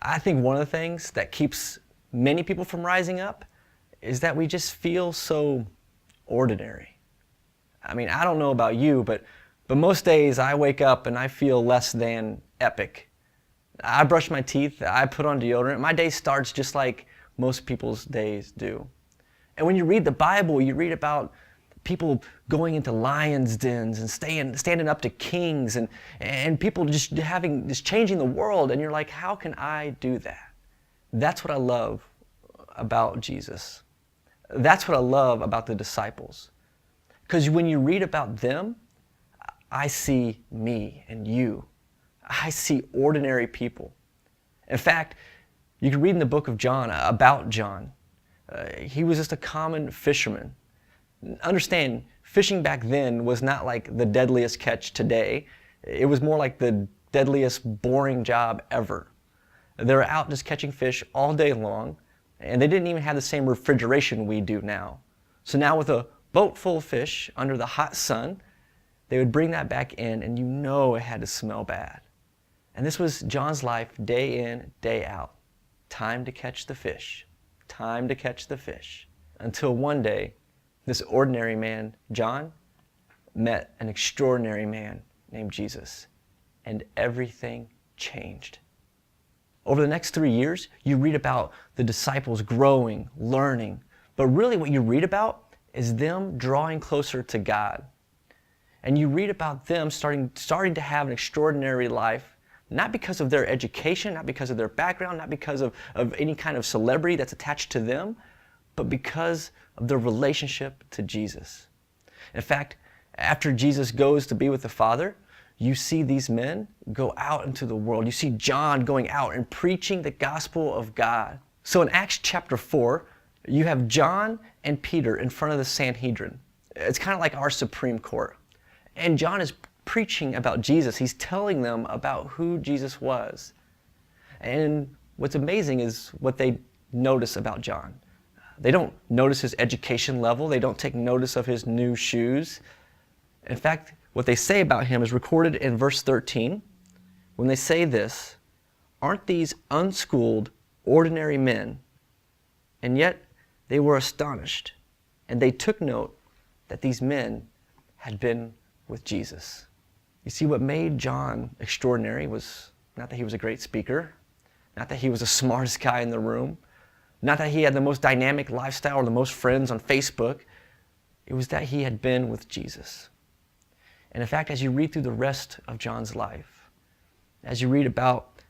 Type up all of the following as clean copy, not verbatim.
I think one of the things that keeps many people from rising up is that we just feel so ordinary. I mean, I don't know about you, but most days I wake up and I feel less than epic. I brush my teeth, I put on deodorant, my day starts just like most people's days do. And when you read the Bible, you read about people going into lions' dens and standing up to kings and people just changing the world, and you're like, how can I do that? That's what I love about Jesus. That's what I love about the disciples. Because when you read about them, I see me and you. I see ordinary people. In fact, you can read in the book of John about John. He was just a common fisherman. Understand, fishing back then was not like the deadliest catch today. It was more like the deadliest, boring job ever. They were out just catching fish all day long, and they didn't even have the same refrigeration we do now. So now with a boat full of fish under the hot sun, they would bring that back in, and you know it had to smell bad. And this was John's life day in, day out. Time to catch the fish. Time to catch the fish. Until one day, this ordinary man, John, met an extraordinary man named Jesus, and everything changed. Over the next 3 years, you read about the disciples growing, learning, but really what you read about is them drawing closer to God. And you read about them starting to have an extraordinary life, not because of their education, not because of their background, not because of any kind of celebrity that's attached to them, but because of their relationship to Jesus. In fact, after Jesus goes to be with the Father, you see these men go out into the world. You see John going out and preaching the gospel of God. So in Acts chapter 4, you have John and Peter in front of the Sanhedrin. It's kind of like our Supreme Court. And John is preaching about Jesus. He's telling them about who Jesus was. And what's amazing is what they notice about John. They don't notice his education level. They don't take notice of his new shoes. In fact, what they say about him is recorded in verse 13. When they say this, aren't these unschooled, ordinary men? And yet they were astonished, and they took note that these men had been with Jesus. You see, what made John extraordinary was not that he was a great speaker, not that he was the smartest guy in the room, not that he had the most dynamic lifestyle or the most friends on Facebook. It was that he had been with Jesus. And in fact, as you read through the rest of John's life, as you read about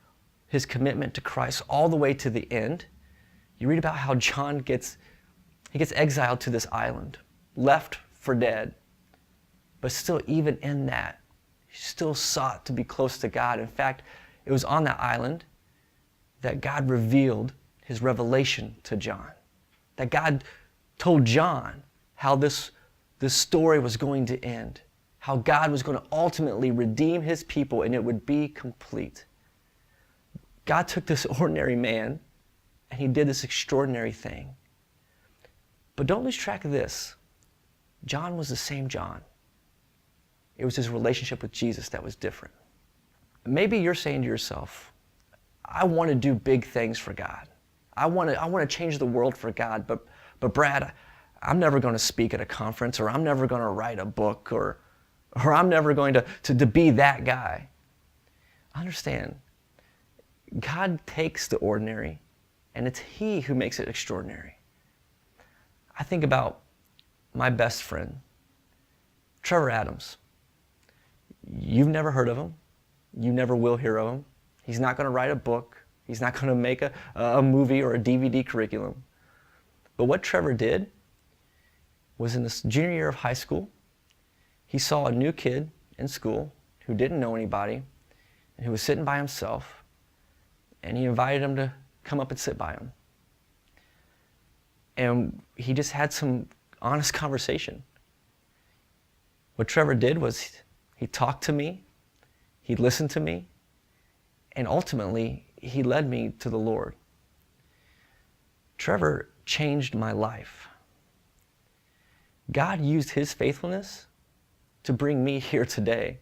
his commitment to Christ all the way to the end, you read about how John gets exiled to this island, left for dead. But still, even in that, he still sought to be close to God. In fact, it was on that island that God revealed his revelation to John. That God told John how this story was going to end. How God was going to ultimately redeem his people and it would be complete. God took this ordinary man and he did this extraordinary thing. But don't lose track of this. John was the same John. It was his relationship with Jesus that was different. Maybe you're saying to yourself, I want to do big things for God. I want to change the world for God, but Brad, I'm never going to speak at a conference, or I'm never going to write a book, or I'm never going to be that guy. Understand, God takes the ordinary, and it's He who makes it extraordinary. I think about my best friend, Trevor Adams. You've never heard of him. You never will hear of him. He's not going to write a book. He's not going to make a movie or a DVD curriculum. But what Trevor did was in the junior year of high school, he saw a new kid in school who didn't know anybody and who was sitting by himself, and he invited him to come up and sit by him. And he just had some honest conversation. What Trevor did was he talked to me, he listened to me, and ultimately he led me to the Lord. Trevor changed my life. God used his faithfulness to bring me here today.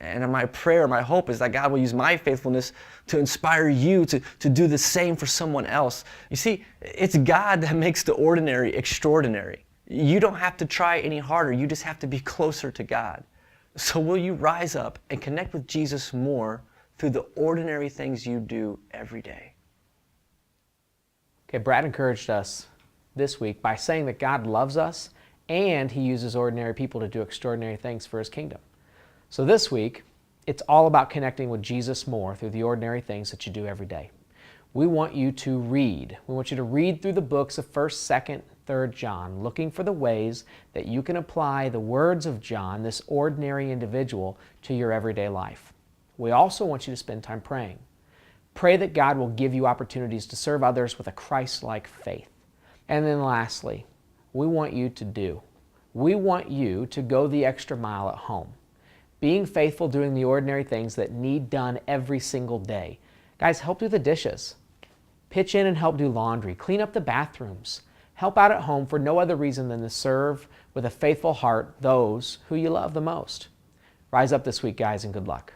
And my prayer, my hope is that God will use my faithfulness to inspire you to do the same for someone else. You see, it's God that makes the ordinary extraordinary. You don't have to try any harder. You just have to be closer to God. So will you rise up and connect with Jesus more through the ordinary things you do every day? Okay, Brad encouraged us this week by saying that God loves us and He uses ordinary people to do extraordinary things for His kingdom. So this week, it's all about connecting with Jesus more through the ordinary things that you do every day. We want you to read. We want you to read through the books of 1st, 2nd, 3rd John, looking for the ways that you can apply the words of John, this ordinary individual, to your everyday life. We also want you to spend time praying. Pray that God will give you opportunities to serve others with a Christ-like faith. And then lastly, we want you to do. We want you to go the extra mile at home. Being faithful, doing the ordinary things that need done every single day. Guys, help do the dishes. Pitch in and help do laundry. Clean up the bathrooms. Help out at home for no other reason than to serve with a faithful heart those who you love the most. Rise up this week, guys, and good luck.